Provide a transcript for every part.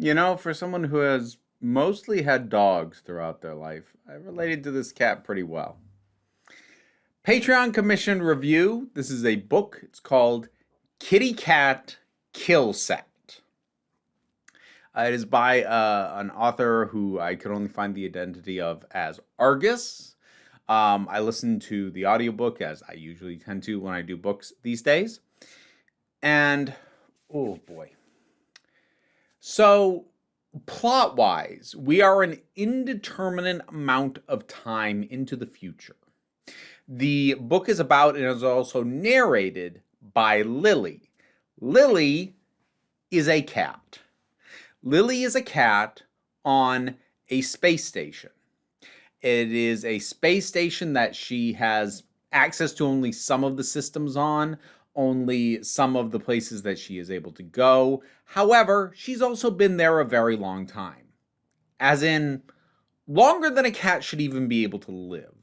For someone who has mostly had dogs throughout their life, I related to this cat pretty well. Patreon commission review. This is a book. It's called Kitty Cat Kill Set. It is by an author who I could only find the identity of as Argus. I listened to the audiobook, as I usually tend to when I do books these days. And, oh boy. So, plot-wise, we are an indeterminate amount of time into the future. The book is about and is also narrated by Lily. Lily is a cat. Lily is a cat on a space station. It is a space station that she has access to only some of the systems on, only some of the places that she is able to go. However, she's also been there a very long time. As in, longer than a cat should even be able to live.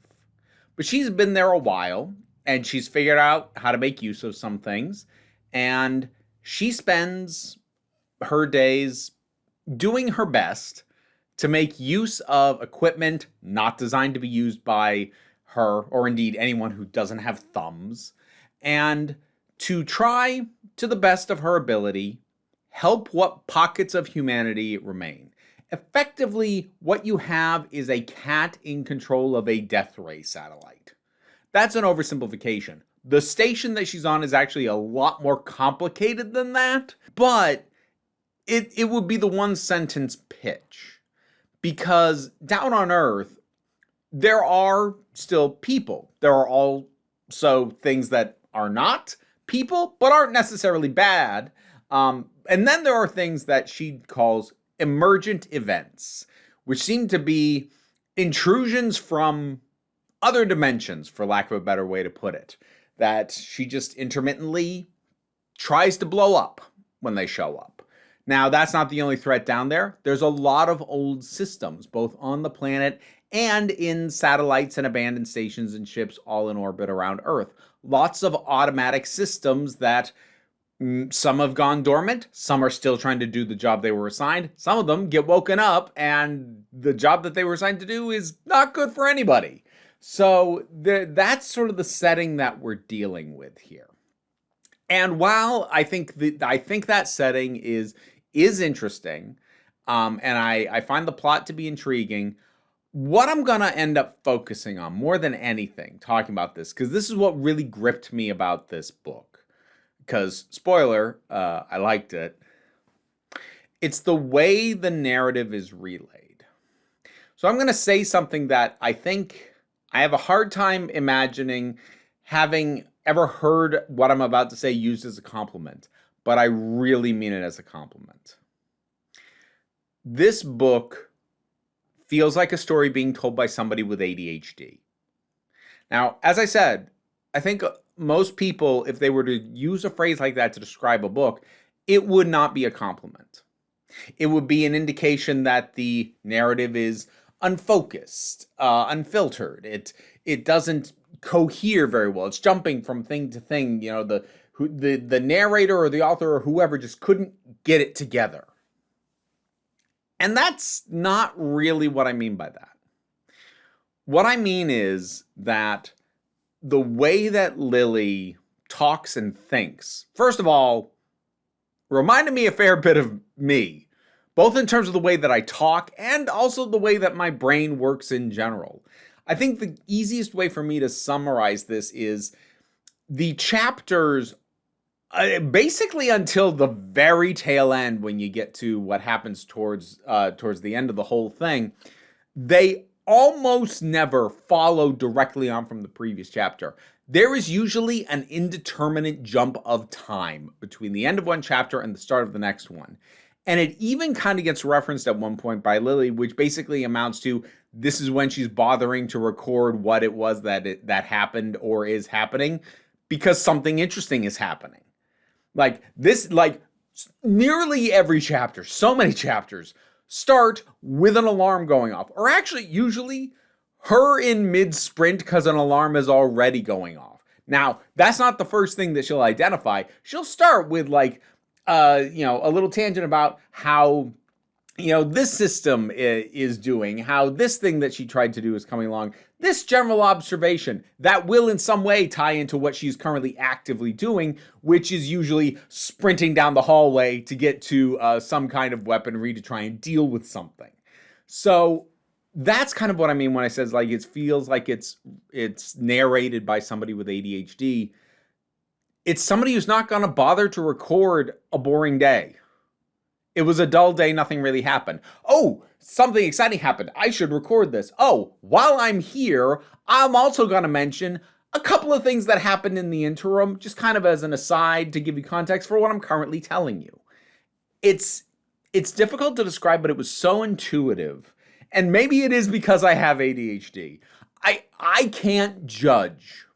But she's been there a while, and she's figured out how to make use of some things, and she spends her days doing her best to make use of equipment not designed to be used by her, or indeed anyone who doesn't have thumbs, and to try, to the best of her ability, help what pockets of humanity remain. Effectively, what you have is a cat in control of a death ray satellite. That's an oversimplification. The station that she's on is actually a lot more complicated than that, but it would be the one sentence pitch. Because down on Earth, there are still people. There are also things that are not people, but aren't necessarily bad. And then there are things that she calls emergent events, which seem to be intrusions from other dimensions, for lack of a better way to put it, that she just intermittently tries to blow up when they show up. Now, that's not the only threat down there. There's a lot of old systems, both on the planet and in satellites and abandoned stations and ships all in orbit around Earth. Lots of automatic systems that some have gone dormant, some are still trying to do the job they were assigned, some of them get woken up, and the job that they were assigned to do is not good for anybody. So that's sort of the setting that we're dealing with here. And while I think that setting is interesting, and I find the plot to be intriguing, what I'm going to end up focusing on more than anything, talking about this, because this is what really gripped me about this book. Because, spoiler, I liked it. It's the way the narrative is relayed. So I'm going to say something that I think I have a hard time imagining having ever heard what I'm about to say used as a compliment, but I really mean it as a compliment. This book feels like a story being told by somebody with ADHD. Now, as I said, I think most people, if they were to use a phrase like that to describe a book, it would not be a compliment. It would be an indication that the narrative is unfocused, unfiltered. It doesn't cohere very well. It's jumping from thing to thing. The narrator or the author or whoever just couldn't get it together. And that's not really what I mean by that. What I mean is that the way that Lily talks and thinks, first of all, reminded me a fair bit of me, both in terms of the way that I talk and also the way that my brain works in general. I think the easiest way for me to summarize this is the chapters, basically until the very tail end, when you get to what happens towards the end of the whole thing, they almost never follow directly on from the previous chapter. There is usually an indeterminate jump of time between the end of one chapter and the start of the next one. And it even kind of gets referenced at one point by Lily, which basically amounts to this is when she's bothering to record what it was that happened or is happening, because something interesting is happening. Nearly every chapter, so many chapters, start with an alarm going off. Or actually, usually, her in mid-sprint because an alarm is already going off. Now, that's not the first thing that she'll identify. She'll start with a little tangent about how this system is doing, how this thing that she tried to do is coming along, this general observation that will in some way tie into what she's currently actively doing, which is usually sprinting down the hallway to get to some kind of weaponry to try and deal with something. So that's kind of what I mean when I says like it feels like it's narrated by somebody with ADHD. It's somebody who's not going to bother to record a boring day. It was a dull day, nothing really happened. Oh, something exciting happened. I should record this. Oh, while I'm here, I'm also going to mention a couple of things that happened in the interim, just kind of as an aside to give you context for what I'm currently telling you. It's difficult to describe, but it was so intuitive. And maybe it is because I have ADHD. I can't judge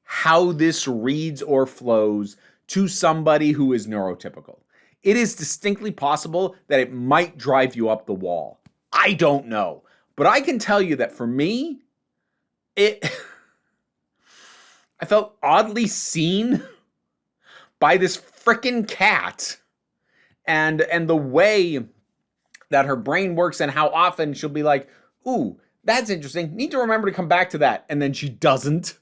how this reads or flows to somebody who is neurotypical. It is distinctly possible that it might drive you up the wall. I don't know. But I can tell you that for me, I felt oddly seen by this frickin' cat. And the way that her brain works and how often she'll be like, ooh, that's interesting. Need to remember to come back to that. And then she doesn't.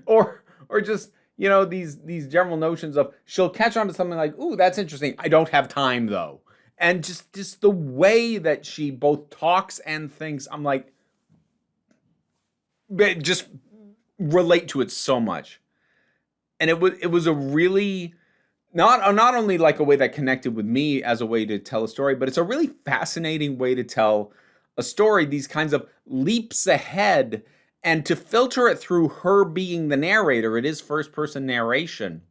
or just... these general notions of she'll catch on to something like, ooh, that's interesting. I don't have time, though. And just the way that she both talks and thinks, I'm like, just relate to it so much. And it was a really, not only like a way that connected with me as a way to tell a story, but it's a really fascinating way to tell a story, these kinds of leaps ahead. And to filter it through her being the narrator, it is first-person narration.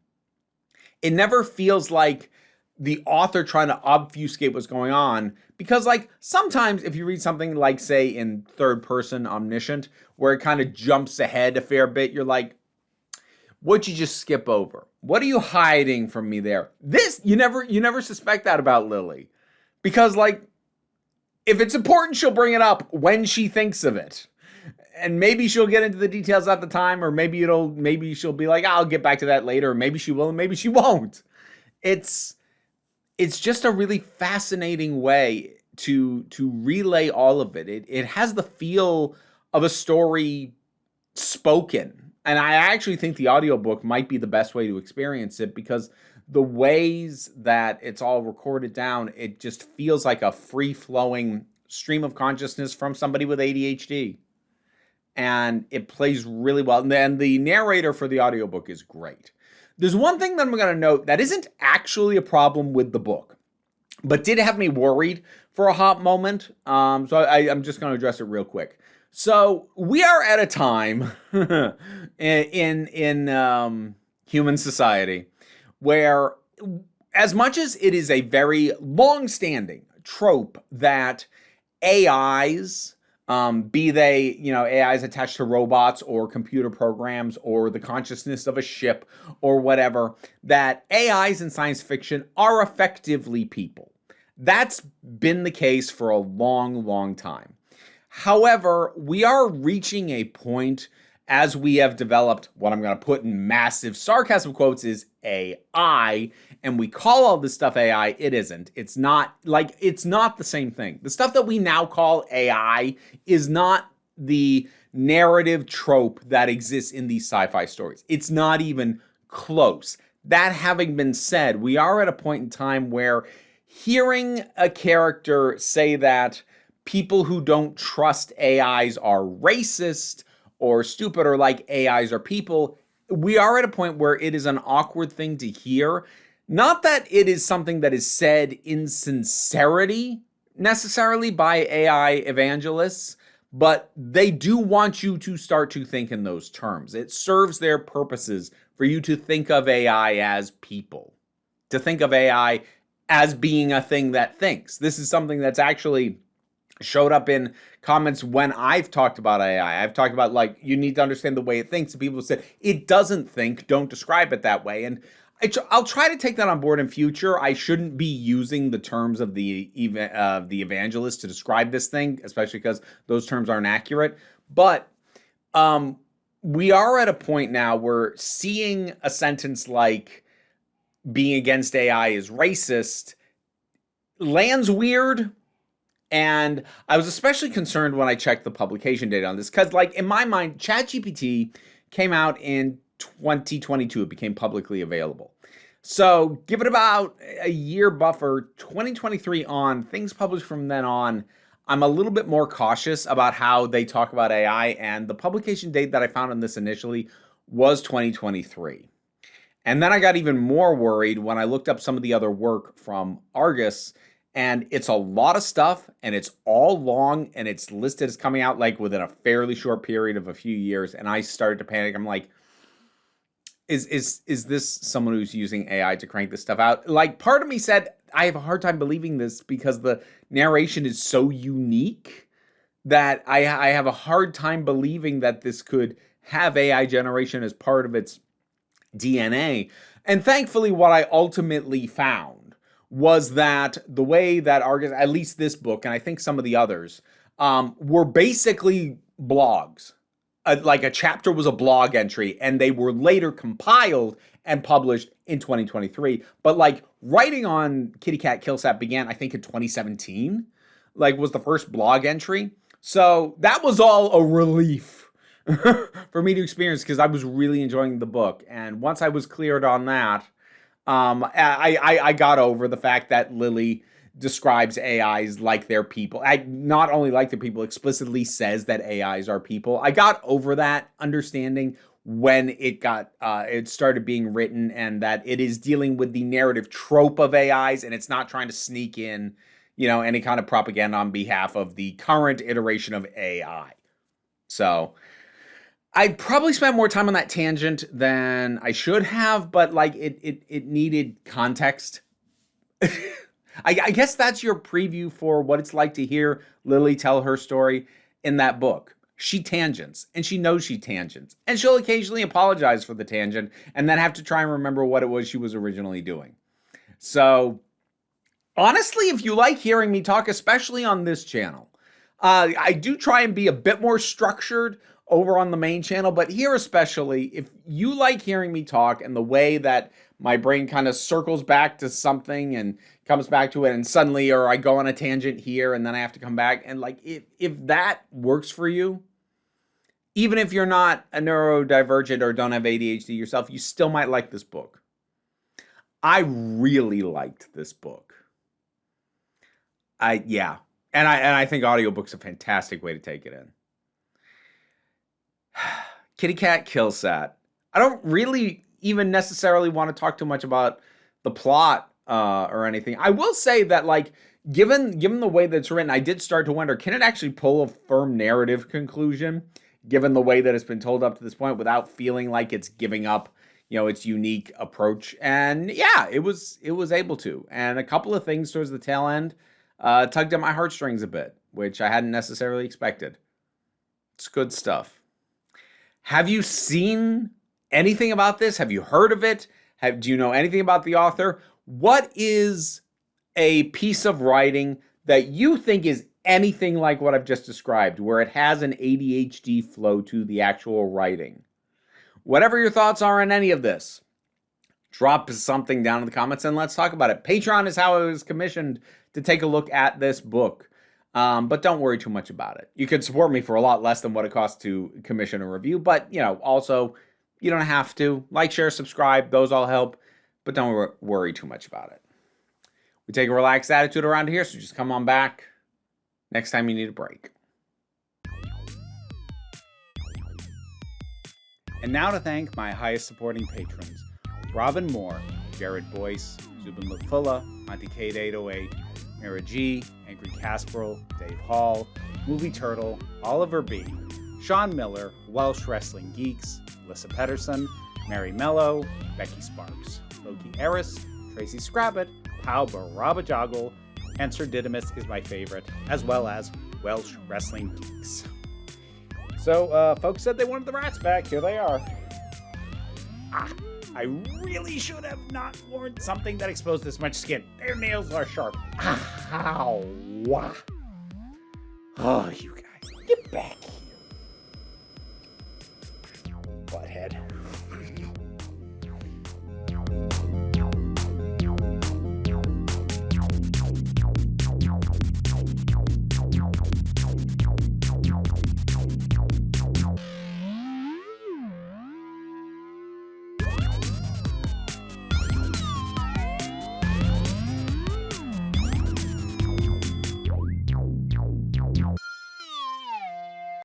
It never feels like the author trying to obfuscate what's going on. Because, like, sometimes if you read something like, say, in third-person omniscient, where it kind of jumps ahead a fair bit, you're like, what'd you just skip over? What are you hiding from me there? This, you never suspect that about Lily. Because, like, if it's important, she'll bring it up when she thinks of it. And maybe she'll get into the details at the time, or maybe she'll be like, I'll get back to that later. Or maybe she will, and maybe she won't. It's just a really fascinating way to relay all of it. It has the feel of a story spoken. And I actually think the audiobook might be the best way to experience it, because the ways that it's all recorded down, it just feels like a free-flowing stream of consciousness from somebody with ADHD. And it plays really well. And then the narrator for the audiobook is great. There's one thing that I'm going to note that isn't actually a problem with the book, but did have me worried for a hot moment. So I'm just going to address it real quick. So we are at a time in human society where, as much as it is a very long-standing trope that AIs... be they, AIs attached to robots or computer programs or the consciousness of a ship or whatever, that AIs in science fiction are effectively people. That's been the case for a long, long time. However, we are reaching a point as we have developed what I'm going to put in massive sarcasm quotes is AI, and we call all this stuff AI. It isn't. It's not the same thing. The stuff that we now call AI is not the narrative trope that exists in these sci-fi stories. It's not even close. That having been said, we are at a point in time where hearing a character say that people who don't trust AIs are racist or stupid or like AIs are people, we are at a point where it is an awkward thing to hear. Not that it is something that is said in sincerity necessarily by AI evangelists, but they do want you to start to think in those terms. It serves their purposes for you to think of AI as people, to think of AI as being a thing that thinks. This is something that's actually showed up in comments when I've talked about AI. I've talked about, like, you need to understand the way it thinks. And people have said, it doesn't think, don't describe it that way. And I'll try to take that on board in future. I shouldn't be using the terms of the evangelist to describe this thing, especially because those terms aren't accurate. But we are at a point now where seeing a sentence like being against AI is racist, lands weird. And I was especially concerned when I checked the publication date on this because, like, in my mind, ChatGPT came out in 2022. It became publicly available. So give it about a year buffer, 2023 on, things published from then on. I'm a little bit more cautious about how they talk about AI, and the publication date that I found on this initially was 2023. And then I got even more worried when I looked up some of the other work from Argus, and it's a lot of stuff, and it's all long, and it's listed as coming out like within a fairly short period of a few years, and I started to panic. I'm like, is this someone who's using AI to crank this stuff out? Like, part of me said, I have a hard time believing this because the narration is so unique that I have a hard time believing that this could have AI generation as part of its DNA. And thankfully, what I ultimately found was that the way that Argus, at least this book, and I think some of the others, were basically blogs. Like a chapter was a blog entry, and they were later compiled and published in 2023. But like writing on Kitty Cat Killsat began, I think, in 2017, like was the first blog entry. So that was all a relief for me to experience because I was really enjoying the book. And once I was cleared on that, I got over the fact that Lily describes AIs like they're people. I not only like their people, explicitly says that AIs are people. I got over that understanding when it started being written, and that it is dealing with the narrative trope of AIs, and it's not trying to sneak in, any kind of propaganda on behalf of the current iteration of AI. So I probably spent more time on that tangent than I should have, but like it needed context. I guess that's your preview for what it's like to hear Lily tell her story in that book. She tangents, and she knows she tangents, and she'll occasionally apologize for the tangent and then have to try and remember what it was she was originally doing. So honestly, if you like hearing me talk, especially on this channel, I do try and be a bit more structured over on the main channel, but here especially, if you like hearing me talk and the way that my brain kind of circles back to something and comes back to it, and suddenly, or I go on a tangent here and then I have to come back, and like if that works for you, even if you're not a neurodivergent or don't have ADHD yourself, you still might like this book. I really liked this book. And I think audiobook's a fantastic way to take it in. Kitty Cat Killsat. I don't really even necessarily want to talk too much about the plot or anything. I will say that, like, given the way that it's written, I did start to wonder, can it actually pull a firm narrative conclusion, given the way that it's been told up to this point, without feeling like it's giving up, its unique approach? And yeah, it was able to. And a couple of things towards the tail end tugged at my heartstrings a bit, which I hadn't necessarily expected. It's good stuff. Have you seen anything about this? Have you heard of it? Do you know anything about the author? What is a piece of writing that you think is anything like what I've just described, where it has an ADHD flow to the actual writing? Whatever your thoughts are on any of this, drop something down in the comments and let's talk about it. Patreon is how I was commissioned to take a look at this book. But don't worry too much about it. You can support me for a lot less than what it costs to commission a review. But, also, you don't have to. Like, share, subscribe. Those all help. But don't worry too much about it. We take a relaxed attitude around here, so just come on back next time you need a break. And now to thank my highest supporting patrons: Robin Moore, Jared Boyce, Zubin Lafula, Monty Kate 808, Mira G, Angry Casperl, Dave Hall, Movie Turtle, Oliver B, Sean Miller, Welsh Wrestling Geeks, Alyssa Pedersen, Mary Mello, Becky Sparks, Loki Eris, Tracy Scrabbit, Pau Barabajoggle, and Sir Didymus is my favorite, as well as Welsh Wrestling Geeks. So, folks said they wanted the rats back. Here they are. I really should have not worn something that exposed this much skin. Their nails are sharp. Ow. Oh, you guys, get back here. Butthead.